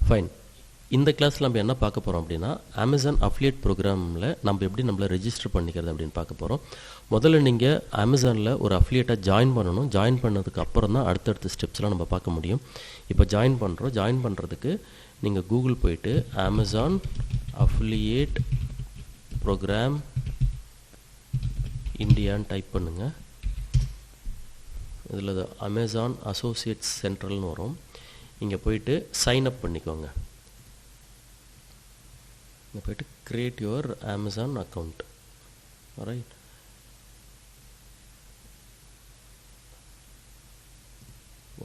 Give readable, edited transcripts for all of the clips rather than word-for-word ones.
Fine. இந்த கிளாஸில் நம்ம என்ன பார்க்க போகிறோம் அப்படின்னா, அமேசான் அஃபிலியேட் ப்ரோக்ராமில் நம்ம எப்படி நம்மளை ரெஜிஸ்டர் பண்ணிக்கிறது அப்படின்னு பார்க்க போகிறோம். முதல்ல நீங்கள் அமேசானில் ஒரு அஃபிலியேட்டாக ஜாயின் பண்ணணும். ஜாயின் பண்ணதுக்கு அப்புறம் தான் அடுத்தடுத்த ஸ்டெப்ஸ்லாம் நம்ம பார்க்க முடியும். இப்போ ஜாயின் பண்ணுறோம். ஜாயின் பண்ணுறதுக்கு நீங்கள் கூகுள் போயிட்டு அமேசான் அஃபிலியேட் ப்ரோக்ராம் இந்தியான்னு டைப் பண்ணுங்கள். இதில் அமேசான் அசோசியேட்ஸ் சென்ட்ரல்னு வரும். இங்கே போயிட்டு சைன் அப் பண்ணிக்கோங்க. இங்கே போய்ட்டு create your Amazon account. Alright.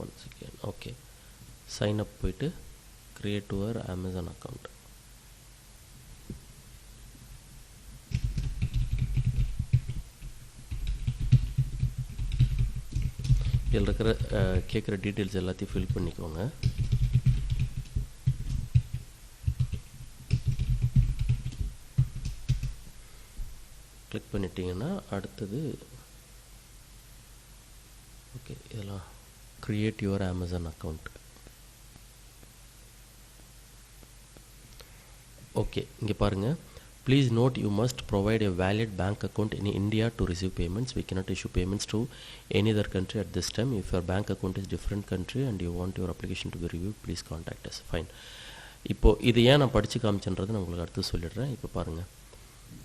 Once again, okay. Sign up போய்ட்டு create your Amazon account. இதில் இருக்கிற கேட்குற டீட்டெயில்ஸ் எல்லாத்தையும் ஃபில் பண்ணிக்கோங்க. கிளிக் பண்ணிட்டீங்கன்னா அடுத்தது ஓகே, இதெல்லாம் create your Amazon account. Okay, இங்கே பாருங்கள். Please note you must provide a valid bank account in India to receive payments. We cannot issue payments to any other country at this time. If your bank account is different country and you want your application to be reviewed, please contact us. Fine. இப்போது இது ஏன் நான் படித்து காமிச்சேன்றது நான் உங்களுக்கு அடுத்து சொல்லிடுறேன். இப்போ பாருங்கள்,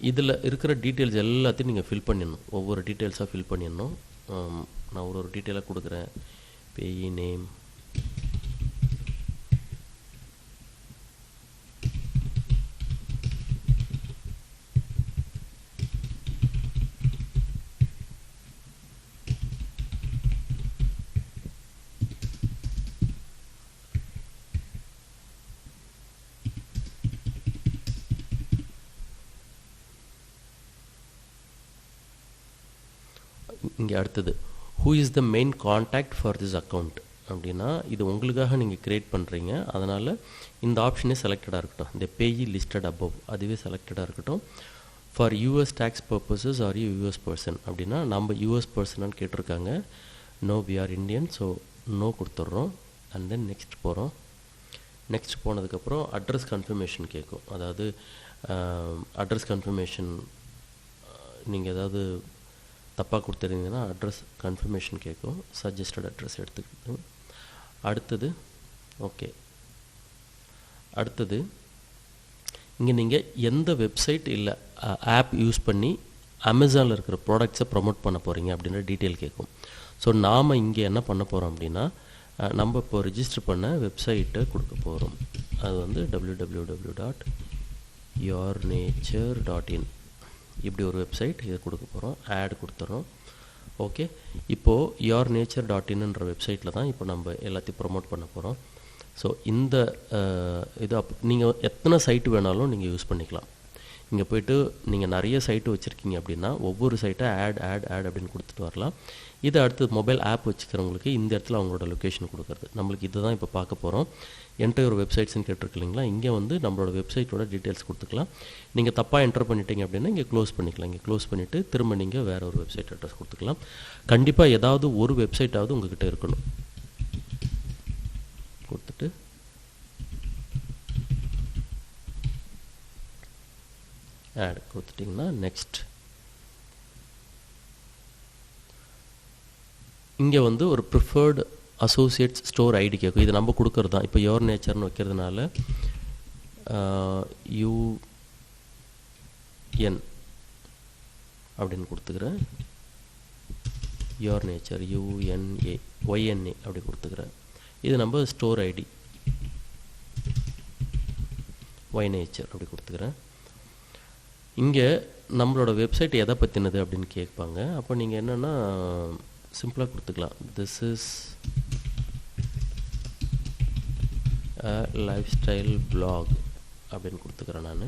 இதில் இருக்கிற டீட்டெயில்ஸ் எல்லாத்தையும் நீங்கள் ஃபில் பண்ணிடணும். ஒவ்வொரு டீட்டெயில்ஸாக ஃபில் பண்ணிடணும். நான் ஒரு டீட்டெயிலாக கொடுக்குறேன். பேயி நேம், இங்கே அடுத்தது who is the main contact for this account அப்படின்னா, இது உங்களுக்காக நீங்கள் க்ரியேட் பண்ணுறீங்க. அதனால் இந்த ஆப்ஷனே செலக்டடாக இருக்கட்டும். இந்த பேயி லிஸ்டட் above அதுவே செலக்டடாக இருக்கட்டும். For US tax purposes are you US person அப்படின்னா, நம்ம யூஎஸ் பர்சனான்னு கேட்டிருக்காங்க. No we are Indian, so no கொடுத்துட்றோம். அண்ட் தென் நெக்ஸ்ட் போகிறோம். நெக்ஸ்ட் போனதுக்கப்புறம் அட்ரஸ் கன்ஃபர்மேஷன் கேட்கும். அதாவது அட்ரஸ் கன்ஃபர்மேஷன் நீங்கள் ஏதாவது தப்பாக கொடுத்துருந்தீங்கன்னா அட்ரஸ் கன்ஃபர்மேஷன் கேட்கும். சஜஸ்டட் அட்ரஸ் எடுத்துக்கிட்டு அடுத்தது ஓகே. அடுத்தது இங்கே நீங்கள் எந்த வெப்சைட் இல்லை ஆப் யூஸ் பண்ணி அமேசானில் இருக்கிற ப்ராடக்ட்ஸை ப்ரமோட் பண்ண போகிறீங்க அப்படின்ற டீட்டெயில் கேட்கும். ஸோ நாம் இங்கே என்ன பண்ண போகிறோம் அப்படின்னா, நம்ம இப்போ ரிஜிஸ்டர் பண்ண வெப்சைட்டை கொடுக்க போகிறோம். அது வந்து www.yournature.in இப்படி ஒரு வெப்சைட் இதை கொடுக்க போகிறோம். ஆட் கொடுத்துறோம். ஓகே, இப்போது yournature.inன்ற வெப்சைட்டில் தான் இப்போ நம்ம எல்லாத்தையும் ப்ரொமோட் பண்ண போகிறோம். ஸோ இந்த இது நீங்கள் எத்தனை சைட்டு வேணாலும் நீங்கள் யூஸ் பண்ணிக்கலாம். இங்கே போய்ட்டு நீங்கள் நிறைய சைட்டு வச்சுருக்கீங்க அப்படின்னா ஒவ்வொரு சைட்டை ஆட் அப்படின்னு கொடுத்துட்டு வரலாம். இது அடுத்து மொபைல் ஆப் வச்சுக்கிறவங்களுக்கு இந்த இடத்துல அவங்களோட லொக்கேஷன் கொடுக்குறது. நம்மளுக்கு இதை தான் இப்போ பார்க்க போகிறோம். என்டர் ஒரு வெப்சைட்ஸ்ன்னு கேட்டிருக்கு இல்லைங்களா, இங்கே வந்து நம்மளோட வெப்சைட்டோட டீட்டெயில்ஸ் கொடுத்துக்கலாம். நீங்கள் தப்பாக என்டர் பண்ணிட்டீங்க அப்படின்னா இங்கே க்ளோஸ் பண்ணிக்கலாம். இங்கே க்ளோஸ் பண்ணிவிட்டு திரும்ப நீங்கள் வேறு ஒரு வெப்சைட் அட்ரஸ் கொடுத்துக்கலாம். கண்டிப்பாக ஏதாவது ஒரு வெப்சைட்டாவது உங்கள்கிட்ட இருக்கணும். கொடுத்துட்டு ஆட் கொடுத்துட்டிங்கன்னா நெக்ஸ்ட். இங்கே வந்து ஒரு ப்ரிஃபர்டு அசோசியேட்ஸ் ஸ்டோர் ஐடி கேட்கும். இது நம்ம கொடுக்குறது தான். இப்போ யோர் நேச்சர்னு வைக்கிறதுனால யூஎன் அப்படின்னு கொடுத்துக்கிறேன். யோர் நேச்சர் UNA YNA அப்படி கொடுத்துக்கிறேன். இது நம்ம ஸ்டோர் ஐடி ஒய் நேச்சர் அப்படி கொடுத்துக்கிறேன். இங்கே நம்மளோட வெப்சைட் எதை பற்றினது அப்படின்னு கேட்பாங்க. அப்போ நீங்கள் என்னென்னா சிம்பிளாக கொடுத்துக்கலாம். This is lifestyle blog அப்படின்னு கொடுத்துக்கிறேன் நான்.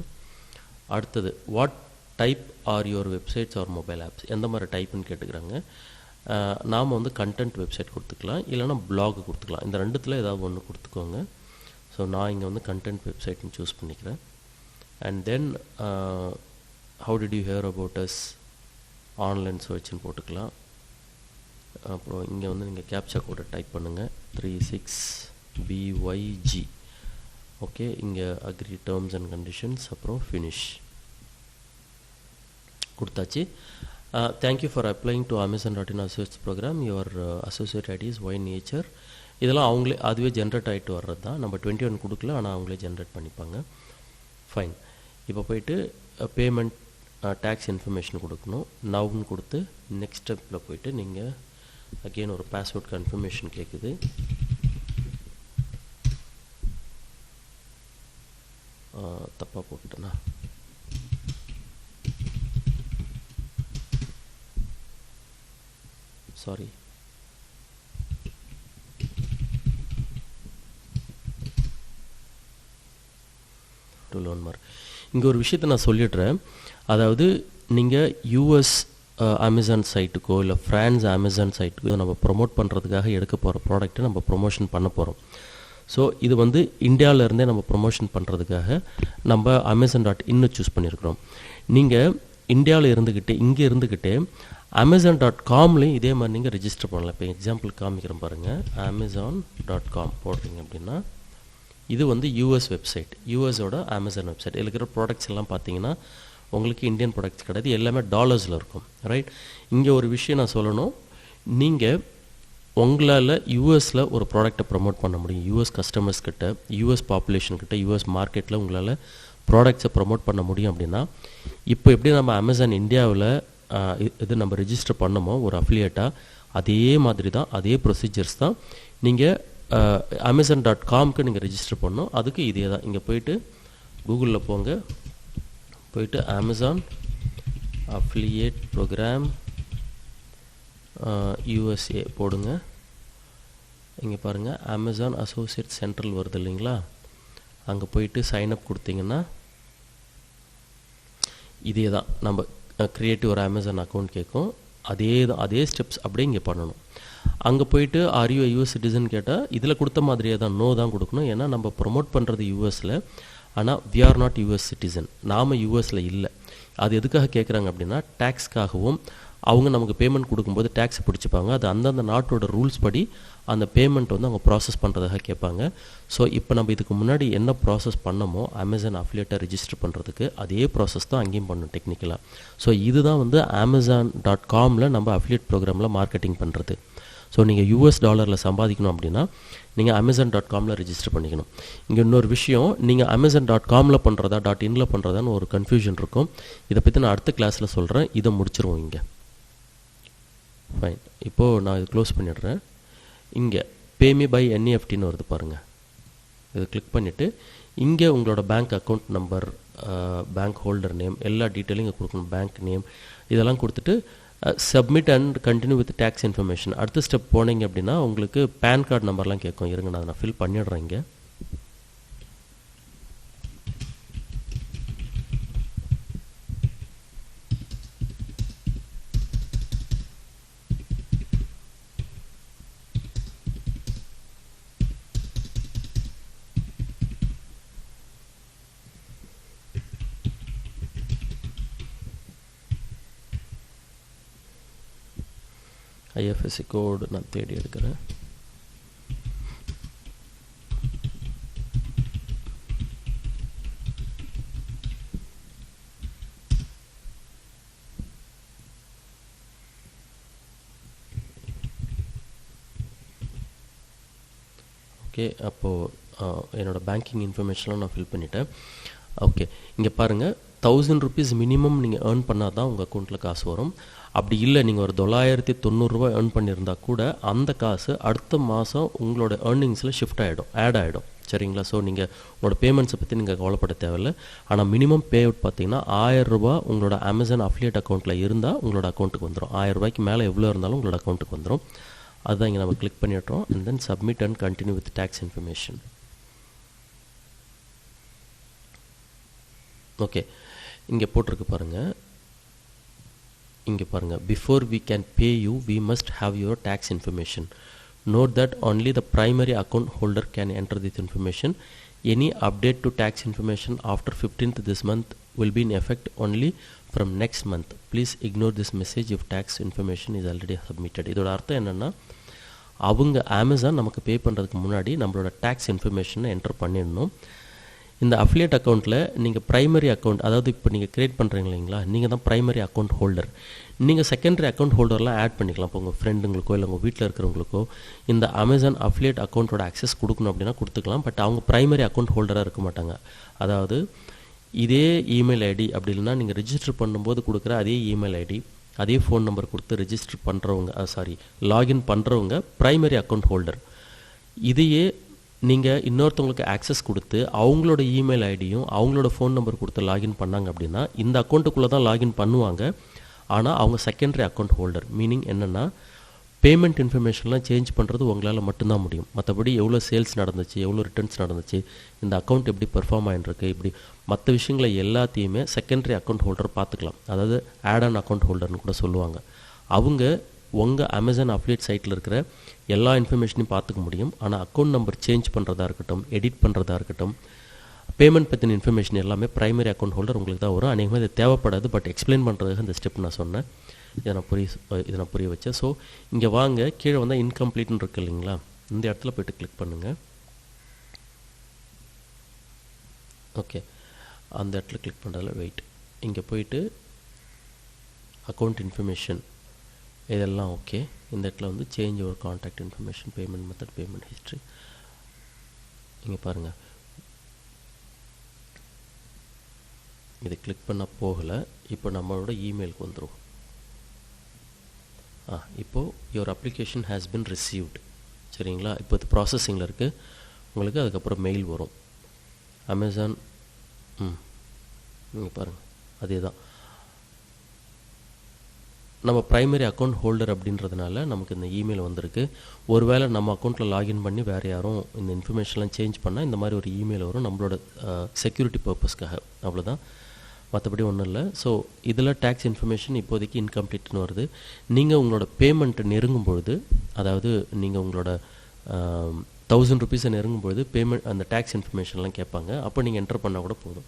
அடுத்தது what type are your websites or mobile apps, எந்த மாதிரி டைப்புன்னு கேட்டுக்கிறாங்க. நாம் வந்து கண்டென்ட் வெப்சைட் கொடுத்துக்கலாம், இல்லைனா பிளாக் கொடுத்துக்கலாம். இந்த ரெண்டுத்தில் ஏதாவது ஒன்று கொடுத்துக்கோங்க. ஸோ நான் இங்கே வந்து கண்டென்ட் வெப்சைட்னு சூஸ் பண்ணிக்கிறேன். And then how did you hear about us online சர்ச்னு போட்டுக்கலாம். அப்புறம் இங்கே வந்து நீங்கள் கேப்சா கோடை டைப் பண்ணுங்கள். 36BYG ஓகே, இங்கே அக்ரி டேர்ம்ஸ் அண்ட் கண்டிஷன்ஸ், அப்புறம் ஃபினிஷ் கொடுத்தாச்சு. Thank you for applying to Amazon.in associates program. Your associate ID is Y nature. இதெல்லாம் அவங்களே அதுவே ஜென்ரேட் ஆகிட்டு வர்றது தான். நம்ம 21 கொடுக்கல, ஆனால் அவங்களே ஜென்ரேட் பண்ணிப்பாங்க. ஃபைன். இப்போ போயிட்டு பேமெண்ட் டேக்ஸ் இன்ஃபர்மேஷன் கொடுக்கணும். நவுன்னு கொடுத்து நெக்ஸ்ட் ஸ்டெப்பில் போயிட்டு நீங்கள் அகெயின் ஒரு பாஸ்வேர்ட் கன்ஃபர்மேஷன் கேட்குது. தப்பாக போட்டுட்டேண்ணா. சாரி. இங்கே ஒரு விஷயத்தை நான் சொல்லிடுறேன். அதாவது நீங்கள் யூஎஸ் அமேசான் சைட்டுக்கோ இல்லை ஃப்ரான்ஸ் அமேசான் சைட்டுக்கோ நம்ம ப்ரொமோட் பண்ணுறதுக்காக எடுக்க போகிற ப்ராடக்ட்டை நம்ம ப்ரொமோஷன் பண்ண போகிறோம். ஸோ இது வந்து இந்தியாவிலேருந்தே நம்ம ப்ரொமோஷன் பண்ணுறதுக்காக நம்ம Amazon.in சூஸ் பண்ணியிருக்கிறோம். நீங்கள் இந்தியாவில் இருந்துக்கிட்டே இங்கே இருந்துக்கிட்டே Amazon.comலேயும் இதே மாதிரி நீங்கள் ரெஜிஸ்டர் பண்ணலாம். இப்போ எக்ஸாம்பிள் காமிக்கிறேன் பாருங்கள். Amazon.com போடுறீங்க அப்படின்னா இது வந்து யூஎஸ் வெப்சைட், யூஎஸோட Amazon வெப்சைட். இதில் இருக்கிற ப்ராடக்ட்ஸ் எல்லாம் பார்த்தீங்கன்னா உங்களுக்கு இந்தியன் ப்ராடக்ட்ஸ் கிடையாது, எல்லாமே டாலர்ஸில் இருக்கும். ரைட். இங்கே ஒரு விஷயம் நான் சொல்லணும். நீங்கள் உங்களால் யூஎஸில் ஒரு ப்ராடக்டை ப்ரமோட் பண்ண முடியும். யூஎஸ் கஸ்டமர்ஸ் கிட்ட, யூஎஸ் பாப்புலேஷன்கிட்ட, யூஎஸ் மார்க்கெட்டில் உங்களால் ப்ராடக்ட்ஸை ப்ரமோட் பண்ண முடியும். அப்படின்னா இப்போ எப்படி நம்ம Amazon இந்தியாவில் இது நம்ம ரெஜிஸ்டர் பண்ணமோ ஒரு அஃபிலியேட்டாக, அதே மாதிரி தான், அதே ப்ரொசீஜர்ஸ் தான் நீங்கள் Amazon.comக்கு நீங்கள் ரெஜிஸ்டர் பண்ணணும். அதுக்கு இதே தான். இங்கே போயிட்டு கூகுளில் போங்க, போயிட்டு Amazon அஃபிலியேட் ப்ரோக்ராம் USA போடுங்க. இங்கே பாருங்கள் Amazon அசோசியேட் சென்ட்ரல் வருது இல்லைங்களா, அங்கே போயிட்டு சைன்அப் கொடுத்தீங்கன்னா இதே தான். நம்ம க்ரியேட்டிவ் ஒரு Amazon அக்கௌண்ட் கேட்கும். அதே தான், அதே ஸ்டெப்ஸ் அப்படியே இங்கே பண்ணணும். அங்கே போயிட்டு ஆர் யூ யூஎஸ் சிட்டிசன் கேட்டால் இதில் கொடுத்த மாதிரியே தான், நோ தான் கொடுக்கணும். ஏன்னா நம்ம ப்ரொமோட் பண்ணுறது யூஎஸில், ஆனால் we are not US citizen, நாம் யூஎஸில் இல்லை. அது எதுக்காக கேட்குறாங்க அப்படின்னா டேக்ஸ்க்காகவும், அவங்க நமக்கு பேமெண்ட் கொடுக்கும்போது டேக்ஸ் பிடிச்சிப்பாங்க. அது அந்தந்த நாட்டோட ரூல்ஸ் படி அந்த பேமெண்ட் வந்து அவங்க ப்ராசஸ் பண்ணுறதாக கேட்பாங்க. ஸோ இப்போ நம்ம இதுக்கு முன்னாடி என்ன ப்ராசஸ் பண்ணமோ Amazon அஃபிலியேட்டை ரெஜிஸ்டர் பண்ணுறதுக்கு, அதே ப்ராசஸ் தான் அங்கேயும் பண்ணணும் டெக்னிக்கலாக. ஸோ இதுதான் வந்து Amazon.comல நம்ம அஃபிலியேட் ப்ரோக்ராமில் மார்க்கெட்டிங் பண்ணுறது. ஸோ நீங்கள் யூஎஸ் டாலரில் சம்பாதிக்கணும் அப்படின்னா நீங்கள் Amazon.comல ரெஜிஸ்டர் பண்ணிக்கணும். இங்கே இன்னொரு விஷயம், நீங்கள் Amazon.comல பண்ணுறதா .inல பண்ணுறதான்னு ஒரு கன்ஃபியூஷன் இருக்கும். இதை பற்றி நான் அடுத்த கிளாஸில் சொல்கிறேன். இதை முடிச்சிருவோம் இங்கே. ஃபைன். இப்போது நான் இது க்ளோஸ் பண்ணிடுறேன். இங்கே பேமி பை NEFTன்னு வருது பாருங்கள். இதை கிளிக் பண்ணிவிட்டு இங்கே உங்களோட bank account number, bank holder name, எல்லா டீட்டெயிலும் இங்கே கொடுக்கணும். பேங்க் நேம் இதெல்லாம் கொடுத்துட்டு submit and continue with tax information. அடுத்த ஸ்டெப் போனீங்க அப்படின்னா உங்களுக்கு பேன் கார்டு நம்பர்லாம் கேட்கும். இருங்க, நான் ஃபில் பண்ணிடுறேன் இங்கே. ஐஎஃப்எஸ்சி கோடு நான் தேடி எடுக்கிறேன். ஓகே, அப்போது என்னோடய பேங்கிங் இன்ஃபர்மேஷன்லாம் நான் ஃபில் பண்ணிட்டேன். ஓகே, இங்கே பாருங்கள், 1000 rupees மினிமம் நீங்கள் ஏர்ன் பண்ணால் தான் உங்கள் அக்கௌண்ட்டில் காசு வரும். அப்படி இல்லை, நீங்கள் ஒரு 990 ஏர்ன் பண்ணியிருந்தா கூட அந்த காசு அடுத்த மாதம் உங்களோட ஏர்னிங்ஸில் ஷிஃப்ட் ஆகிடும், ஆட் ஆகிடும். சரிங்களா? ஸோ நீங்கள் உங்களோட பேமெண்ட்ஸை பற்றி நீங்கள் கவலைப்பட தேவையில்லை. ஆனால் மினிமம் பே அவுட் பார்த்தீங்கன்னா 1000 ரூபா உங்களோட Amazon அஃபிலியேட் அக்கௌண்ட்டில் இருந்தால் உங்களோட அக்கௌண்ட்டுக்கு வந்துடும். 1000 ரூபாய்க்கு மேலே எவ்வளோ இருந்தாலும் உங்களோட அக்கௌண்ட்டுக்கு வந்துடும். அதுதான் இங்கே நம்ம கிளிக் பண்ணிடுறோம். And then submit and continue with tax information. Okay, இங்கே போட்டிருக்கு பாருங்கள். இங்கே பாருங்கள், before we can pay you we must have your tax information. Note that only the primary account holder can enter this information. Any update to tax information after 15th this month will be in effect only from next month. Please ignore this message if tax information is already submitted. இதோட அர்த்தம் என்னென்னா, அவங்க Amazon நமக்கு பே பண்ணுறதுக்கு முன்னாடி நம்மளோட tax இன்ஃபர்மேஷனை enter பண்ணிடணும். இந்த அஃபிலியேட் அக்கௌண்ட்டில் நீங்கள் ப்ரைமரி அக்கௌண்ட், அதாவது இப்போ நீங்கள் க்ரியேட் பண்ணுறீங்க இல்லைங்களா, நீங்கள் தான் ப்ரைமரி அக்கௌண்ட் ஹோல்டர். நீங்கள் செகண்டரி அக்கௌண்ட் ஹோல்டர்லாம் ஆட் பண்ணிக்கலாம். இப்போ உங்கள் ஃப்ரெண்டுங்களுக்கோ இல்லை உங்கள் வீட்டில் இருக்கிறவங்களுக்கோ இந்த அமேசான் அஃபிலியேட் அக்கௌண்ட்டோட அக்சஸ் கொடுக்கணும் அப்படின்னா கொடுத்துக்கலாம். பட் அவங்க ப்ரைமரி அக்கௌண்ட் ஹோல்டராக இருக்க மாட்டாங்க. அதாவது இதே இமெயில் ஐடி அப்படி இல்லைன்னா நீங்கள் ரிஜிஸ்டர் பண்ணும்போது கொடுக்குற அதே இமெயில் ஐடி, அதே ஃபோன் நம்பர் கொடுத்து ரிஜிஸ்டர் பண்ணுறவங்க லாகின் பண்ணுறவங்க ப்ரைமரி அக்கௌண்ட் ஹோல்டர். இதையே நீங்கள் இன்னொருத்தவங்களுக்கு ஆக்சஸ் கொடுத்து அவங்களோட இமெயில் ஐடியும் அவங்களோட ஃபோன் நம்பர் கொடுத்து லாகின் பண்ணாங்க அப்படின்னா இந்த அக்கௌண்ட்டுக்குள்ளே தான் லாகின் பண்ணுவாங்க. ஆனால் அவங்க செகண்டரி அக்கௌண்ட் ஹோல்டர். மீனிங் என்னென்னா பேமெண்ட் இன்ஃபர்மேஷன்லாம் சேஞ்ச் பண்ணுறது உங்களால் மட்டும்தான் முடியும். மற்றபடி எவ்வளோ சேல்ஸ் நடந்துச்சு, எவ்வளோ ரிட்டர்ன்ஸ் நடந்துச்சு, இந்த அக்கௌண்ட் எப்படி பெர்ஃபார்ம் ஆகிட்டுருக்கு, இப்படி மற்ற விஷயங்களை எல்லாத்தையுமே செகண்டரி அக்கௌண்ட் ஹோல்டர் பார்த்துக்கலாம். அதாவது ஆட் ஆன் அக்கௌண்ட் ஹோல்டர்னு கூட சொல்லுவாங்க. அவங்க உங்கள் அமேசான் அஃபிலியேட் சைட்டில் இருக்கிற எல்லா இன்ஃபர்மேஷனையும் பார்த்துக்க முடியும். ஆனால் அக்கௌண்ட் நம்பர் சேஞ்ச் பண்ணுறதா இருக்கட்டும், எடிட் பண்ணுறதா இருக்கட்டும், பேமெண்ட் பற்றின இன்ஃபர்மேஷன் எல்லாமே ப்ரைமரி அக்கௌண்ட் ஹோல்டர் உங்களுக்கு தான் வரும். அநேகமாக இது தேவைப்படாது, பட் எக்ஸ்பிளைன் பண்ணுறதுக்கு இந்த ஸ்டெப் நான் சொன்னேன். இதை நான் புரிய வச்சேன். ஸோ இங்கே வாங்க, கீழே வந்தால் இன்கம்ப்ளீட்னு இருக்குது இல்லைங்களா, இந்த இடத்துல போய்ட்டு கிளிக் பண்ணுங்கள். ஓகே, அந்த இடத்துல கிளிக் பண்ணுறதுல வெயிட், இங்கே போயிட்டு அக்கௌண்ட் இன்ஃபர்மேஷன் இதெல்லாம் ஓகே. இந்த இடத்துல வந்து சேஞ்ச் ஒரு contact information, payment method, payment history. இங்கே பாருங்கள், இது கிளிக் பண்ண போகலை. இப்போ நம்மளோட இமெயிலுக்கு வந்துடும். இப்போது your application has been received. சரிங்களா, இப்போ இது ப்ராசஸிங்கில் இருக்குது. உங்களுக்கு அதுக்கப்புறம் மெயில் வரும். அமேசான் நீங்கள் பாருங்கள், அதே தான். நம்ம ப்ரைமரி அக்கௌண்ட் ஹோல்டர் அப்படின்றதுனால நமக்கு இந்த இமெயில் வந்திருக்கு. ஒருவேளை நம்ம அக்கௌண்ட்டில் லாகின் பண்ணி வேறு யாரும் இந்த இன்ஃபர்மேஷன்லாம் சேஞ்ச் பண்ணால் இந்த மாதிரி ஒரு இமெயில் வரும், நம்மளோட செக்யூரிட்டி பர்பஸ்க்காக. அவ்வளோதான், மற்றபடி ஒன்றும் இல்லை. ஸோ இதில் டேக்ஸ் இன்ஃபர்மேஷன் இப்போதைக்கு இன்கம்ப்ளீட்னு வருது. நீங்கள் உங்களோட பேமெண்ட்டு நெருங்கும் பொழுது, அதாவது நீங்கள் உங்களோட 1000 rupees நெருங்கும் பொழுது பேமெண்ட் அந்த டேக்ஸ் இன்ஃபர்மேஷன்லாம் கேட்பாங்க. அப்போ நீங்கள் என்டர் பண்ணால் கூட போதும்.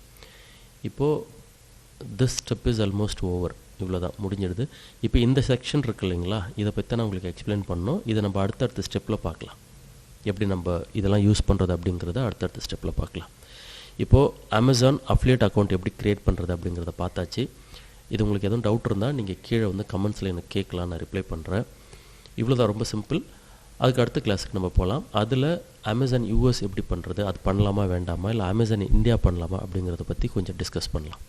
இப்போது this step is almost over. இவ்வளோ தான், முடிஞ்சிடுது. இப்போ இந்த செக்ஷன் இருக்குது இல்லைங்களா, இதை பற்றி நான் உங்களுக்கு எக்ஸ்பிளைன் பண்ணோம். இதை நம்ம அடுத்தடுத்த ஸ்டெப்பில் பார்க்கலாம். எப்படி நம்ம இதெல்லாம் யூஸ் பண்ணுறது அப்படிங்கிறத அடுத்தடுத்த ஸ்டெப்பில் பார்க்கலாம். இப்போது அமேசான் அஃபிலியேட் அக்கௌண்ட் எப்படி க்ரியேட் பண்ணுறது அப்படிங்கிறத பார்த்தாச்சு. இது உங்களுக்கு எதுவும் டவுட் இருந்தால் நீங்கள் கீழே வந்து கமெண்ட்ஸில் எனக்கு கேட்கலாம், நான் ரிப்ளை பண்ணுறேன். இவ்வளோ தான், ரொம்ப சிம்பிள். அதுக்கு அடுத்த கிளாஸுக்கு நம்ம போகலாம். அதில் அமேசான் யூஎஸ் எப்படி பண்ணுறது, அது பண்ணலாமா வேண்டாமா, இல்லை அமேசான் இந்தியா பண்ணலாமா அப்படிங்கிறத பற்றி கொஞ்சம் டிஸ்கஸ் பண்ணலாம்.